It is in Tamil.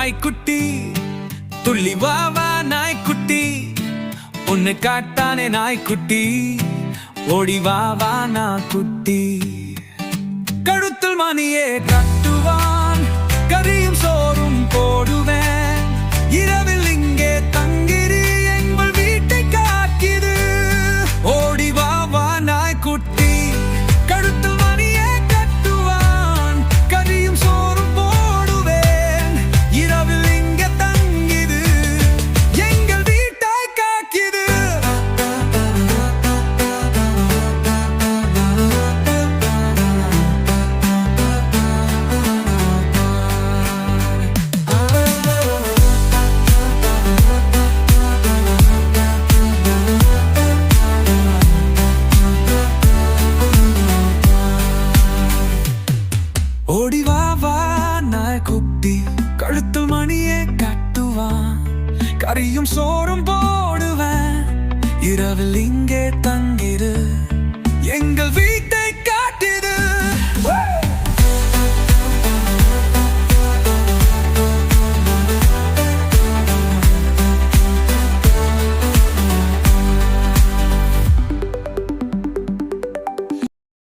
நாய்க்குட்டி, துள்ளி வா வா நாய்க்குட்டி, உன்னை காட்டானே நாய்க்குட்டி, ஓடி வா வா நாய்க்குட்டி. கழுத்தில் மணியே கட்டுவான், கறியும் சோறும் போடுவேன், இரவில் இங்கே தங்கிரு எங்கள் வீட்டை காக்கிது. ஓடி வா வா நாய்க்குட்டி, கழுத்தில் மணியே கட்டுவான், கறியும் சோறும் போடுவேன், இரவில் இங்கே தங்கிது எங்கள் வீட்டை காக்கிது. ஓடி வா வா நாய்க்குட்டி, கழுத்தில் மணியே கட்டுவான், கறியும் சோறும் போடுவேன், இரவில் இங்கே தங்கிரு எங்கள்